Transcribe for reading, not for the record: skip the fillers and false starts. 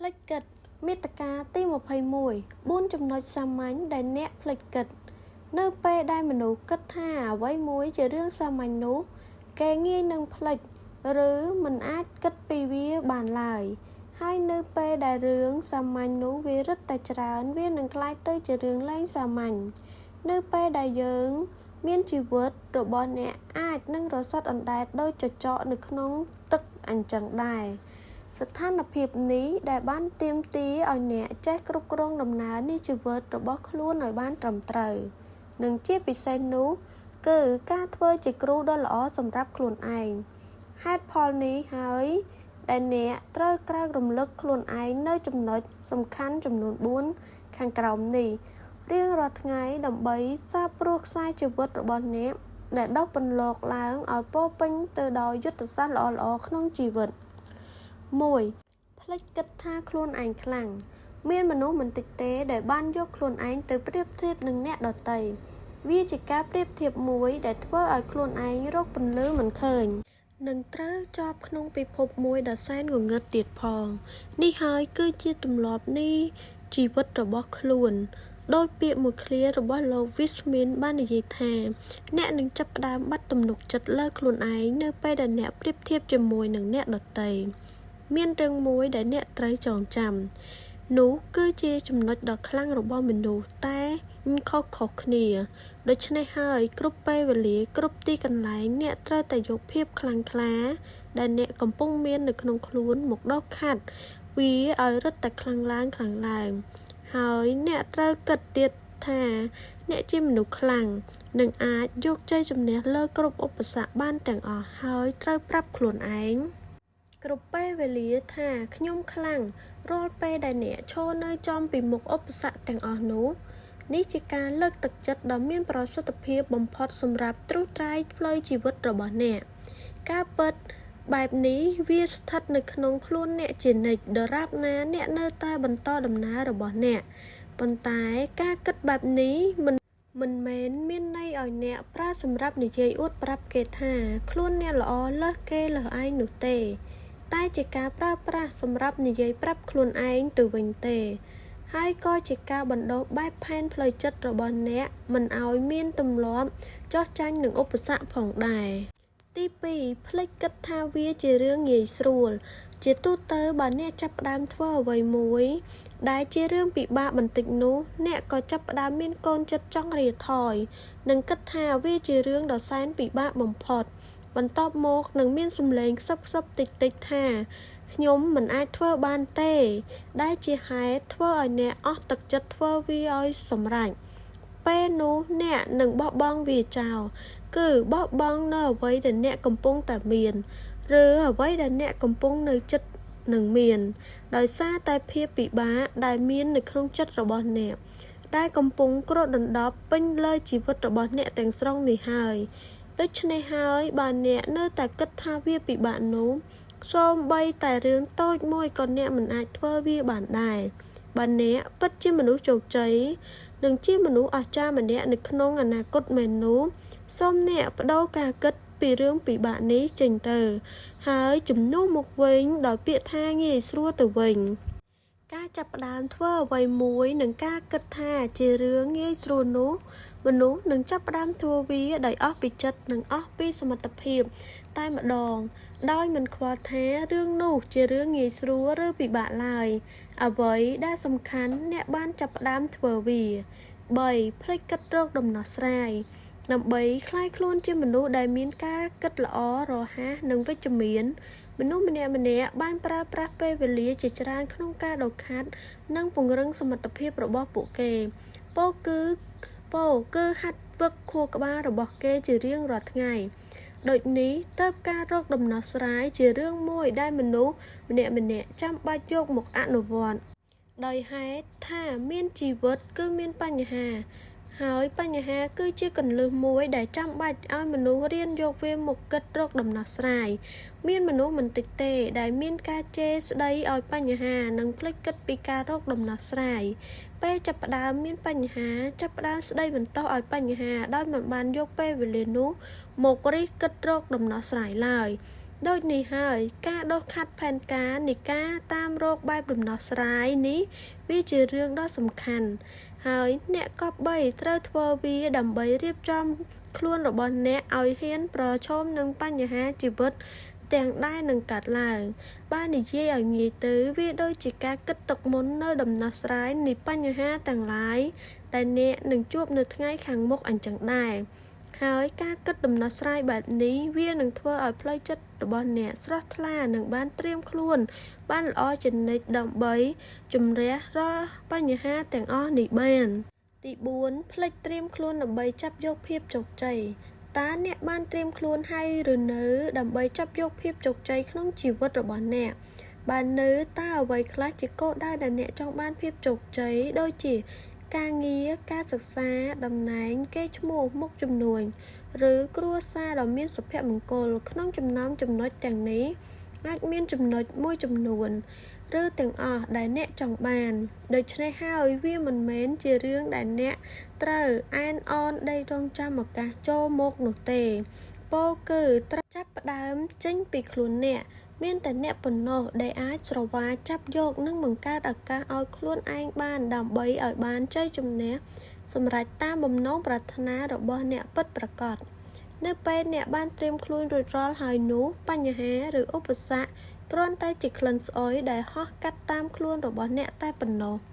ផ្លេចគិតមាតិកាទី21 4ចំណុចសាមញ្ញដែលអ្នកផ្លេចគិតនៅពេលដែលមនុស្សគិតថាអ្វីមួយជារឿងសាមញ្ញនោះគេងាយនឹងផ្លេចឬមិនអាចគិតពីវាបានឡើយហើយនៅពេលដែលរឿងសាមញ្ញនោះវារឹតតែច្រើនវានឹងក្លាយទៅជារឿងលែងសាមញ្ញនៅពេលដែលយើងមានជីវិតរបស់អ្នកអាចនឹងរសាត់អណ្ដែតដោយចចកនៅក្នុងទឹកអញ្ចឹងដែរស្ថានភាពនេះដែលបានទាមទារឲ្យអ្នកចេះគ្រប់គ្រងដំណើរនៃជីវិតរបស់ខ្លួនឲ្យបានត្រឹមត្រូវនិងជាពិសេសនោះគឺការធ្វើជាគ្រូដ៏ល្អសម្រាប់ខ្លួនឯងហេតុផលនេះហើយដែលអ្នកត្រូវក្រែងរំលឹកខ្លួនឯងនៅចំណុចសំខាន់ចំនួន4ខាងក្រោមនេះរៀងរាល់ថ្ងៃដើម្បីសាបព្រោះខ្សែជីវិតរបស់អ្នកដែលដុសពន្លកឡើងឲ្យពោរពេញទៅដោយយុទ្ធសាស្ត្រល្អៗក្នុងជីវិត1. ផ្លេចគិតថាខ្លួនឯងខ្លាំងមានមនុស្សមិនតិចទេដែលបានយកខ្លួនឯងទៅប្រៀបធៀបនឹងអ្នកដទៃវាជាការប្រៀបធៀបមួយដែលធ្វើឲ្យខ្លួនឯងរកពន្លឺមិនឃើញនឹងត្រូវជាប់ក្នុងពិភពមួយដ៏សែនងងឹតទៀតផងនេះហើយគឺជាទម្លាប់នៃជីវិតរបស់ខ្លួនដោយពាក្យមួយឃ្លារបស់លោក Wiseman បាននិយាយថាអ្នកនឹងចាប់ផ្ដើមបាត់ទំនុកចិត្តលើខ្លួនឯងនៅពេលដែលអ្នកប្រៀបធៀបជាមួយនឹងអ្នកដទៃមានរឿងមួយដែលអ្នកត្រូវចងចាំនោះគឺជាចំណុចដ៏ខ្លាំងរបស់មនុស្សតែខុសៗគ្នាដូច្នេះហើយគ្រប់ពេលវេលាគ្រប់ទីកន្លែងអ្នកត្រូវតែយកភាពខ្លាំងក្លាដែលអ្នកកំពុងមាននៅក្នុងខ្លួនមកដកខាត់វាឲ្យរឹតតែខ្លាំងឡើងហើយអ្នកត្រូវគិតទៀតថាអ្នកជាមនុស្សខ្លាំងនិងអាចយកជ័យជំនះលើគ្រប់ឧបសគ្គបានទាំងអស់ហើយត្រូវប្រាប់ខ្លួនឯងគ្រប់ពេលវេលាថាខ្ញុំខ្លាំងរាល់ពេលដែលអ្នកឈរនៅចំពីមុខឧបសគ្គទាំងអស់នោះនេះជាការលើកទឹកចិត្តដ៏មានប្រសិទ្ធភាពបំផុតសម្រាប់ត្រួសត្រាយផ្លូវជីវិតរបស់អ្នកការពិតបែបនេះវាស្ថិតនៅក្នុងខ្លួនអ្នកជានិច្ចដរាបណាអ្នកនៅតែបន្តដំណើររបស់អ្នកប៉ុន្តែការគិតបែបនេះមិនមែនមានន័យឲ្យអ្នកប្រើសម្រាប់និយាយអួតប្រាប់គេថាខ្លួនអ្នកល្អលើសគេលើសឯងនោះទេតែជាការប្រើប្រាស់សម្រាប់និយាយប្រាប់ខ្លួនឯងទៅវិញទេហើយក៏ជាការបណ្ដុះបែបផែនផ្លូវចិត្តរបស់អ្នកមិនឲ្យមានទម្លាប់ចោះចាញ់នឹងឧបសគ្គផងដែរទី2ផ្លេចគិតថាវាជារឿងងាយស្រួលជាទូទៅបើអ្នកចាប់ផ្ដើមធ្វើអ្វីមួយដែលជារឿងពិបាកបន្តិចនោះអ្នកក៏ចាប់ផ្ដើមមានកូនចិត្តចង់រាថយនិងគិតថាវាជារឿងដ៏សែនពិបាកបំផុតបន្ទាប់មកនឹងមានសម្លេងខ្សឹបតិចថាខ្ញុំមិនអាចធ្វើបានទេដែលជាហេតុធ្វើឲ្យអ្នកអស់ទឹកចិត្តធ្វើវាឲ្យសម្រេចពេលនោះអ្នកនឹងបោះបង់វាចោលគឺបោះបង់នៅអ្វីដែលអ្នកកំពុងតែមានឬអ្វីដែលអ្នកកំពុងនៅចិត្តនឹងមានដោយសារតែភាពពិបាកដែលមាននៅក្នុងចិត្តរបស់អ្នកដែលកំពុងគ្របដណ្ដប់ពេញលើជីវិតរបស់អ្នកទាំងស្រុងនេះហើយដូច្នេះហើយបើអ្នកនៅតែគិតថាវាពិបាកនោះសូម្បីតែរឿងតូចមួយក៏អ្នកមិនអាចធ្វើវាបានដែរបើអ្នកពិតជាមនុស្សជោគជ័យនិងជាមនុស្សអស្ចារ្យម្នាក់នៅក្នុងអនាគតមែននោះសូមអ្នកបដូរការគិតពីរឿងពិបាកនេះចេញទៅហើយជំនួសមកវិញដោយពាក្យថាងាយស្រួលទៅវិញការចាប់ផ្ដើមធ្វើអ្វីមួយនិងការគិតថាជារឿងងាយស្រួលនោះមនុស្សនឹងចាប់ផ្ដើមធ្វើវាដោយអស់ពីចិត្តនិងអស់ពីសមត្ថភាពតែម្ដងដោយមិនខ្វល់ថារឿងនោះជារឿងងាយស្រួលឬពិបាកឡើយអ្វីដែលសំខាន់អ្នកបានចាប់ផ្ដើមធ្វើវា3ផ្លេចគិតរកដំណោះស្រាយដើម្បីក្លាយខ្លួនជាមនុស្សដែលមានការគិតល្អរហ័សនិងវិជ្ជមានមនុស្សម្នាក់បានប្រើប្រាស់ពេលវេលាជាច្រើនក្នុងការដកខាត់និងពង្រឹងសមត្ថភាពរបស់ពួកគេពោលគឺហាត់វឹកខួរក្បាលរបស់គេជារៀងរាល់ថ្ងៃដូចនេះទើបការរកដំណោះស្រាយជារឿងមួយដែលមនុស្សម្នាក់ចាំបាច់យកមកអនុវត្តដោយហេតុថាមានជីវិតគឺមានបញ្ហាហើយបញ្ហាគឺជាគន្លឹះមួយដែលចាំបាច់ឲ្យមនុស្សរៀនយកវាមកគិតរកដំណោះស្រាយមានមនុស្សមិនតិចទេដែលមានការជេរស្ដីឲ្យបញ្ហានិងភ្លេចគិតពីការរកដំណោះស្រាយពេលចាប់ផ្ដើមមានបញ្ហាចាប់ផ្ដើមស្ដីបន្ទោសឲ្យបញ្ហាដោយមិនបានយកពេលវេលានោះមករិះគិតរកដំណោះស្រាយឡើយ ដូចនេះហើយការដុសខាត់ផែនការនៃការតាមរកបែបដំណោះស្រាយនេះវាជារឿងដ៏សំខាន់ហើយអ្នកគប្បីត្រូវធ្វើវាដើម្បីរៀបចំខ្លួនរបស់អ្នកឲ្យហ៊ានប្រឈមនឹងបញ្ហាជីវិតទាំងដែលនឹងកើតឡើងបើនិយាយឲ្យងាយទៅវាដូចជាការគិតទុកមុននៅដំណោះស្រាយនៃបញ្ហាទាំងឡាយដែលអ្នកនឹងជួបនៅថ្ងៃខាងមុខអញ្ចឹងដែរហើយការគិតដំណោះស្រាយបែបនេះវានឹងធ្វើឲ្យផ្លូវចិត្តរបស់អ្នកស្រស់ថ្លានិងបានត្រៀមខ្លួនបានល្អជានិច្ចដើម្បីជំរះរាល់បញ្ហាទាំងអស់នេះបានទី4ផ្លេចត្រៀមខ្លួនដើម្បីចាប់យកភាពជោគជ័យតើអ្នកបានត្រៀមខ្លួនហើយឬនៅដើម្បីចាប់យកភាពជោគជ័យក្នុងជីវិតរបស់អ្នកបើនៅតើអ្វីខ្លះជាគោលដៅដែលអ្នកចង់បានភាពជោគជ័យដូចជាការងារការសិក្សាតំណែងកេរ្តិ៍ឈ្មោះមុខជំនួញឬគ្រួសារដ៏មានសុភមង្គលក្នុងចំណោមចំណុចទាំងនេះអាចមានចំណុចមួយចំនួនឬទាំងអស់ដែលអ្នកចង់បានដូច្នេះហើយវាមិនមែនជារឿងដែលអ្នកត្រូវអែនអនដេករង់ចាំឱកាសចូលមកនោះទេពោលគឺត្រូវចាប់ផ្ដើមចេញពីខ្លួនអ្នកមានតែអ្នកប៉ុណ្ណោះដែលអាចស្រវាចាប់យកនិងបង្កើតឱកាសឲ្យខ្លួនឯងបានដើម្បីឲ្យបានជ័យជំនះសម្រាប់តាមបំណងប្រាថ្នារបស់អ្នកពិតប្រាកដនៅពេលអ្នកបានត្រៀមខ្លួនរួចរាល់ហើយនោះបញ្ហាឬឧបសគ្គគ្រាន់តែជាក្លិនស្អុយដែលហោះកាត់តាមខ្លួនរបស់អ្នកតែប៉ុណ្ណោះ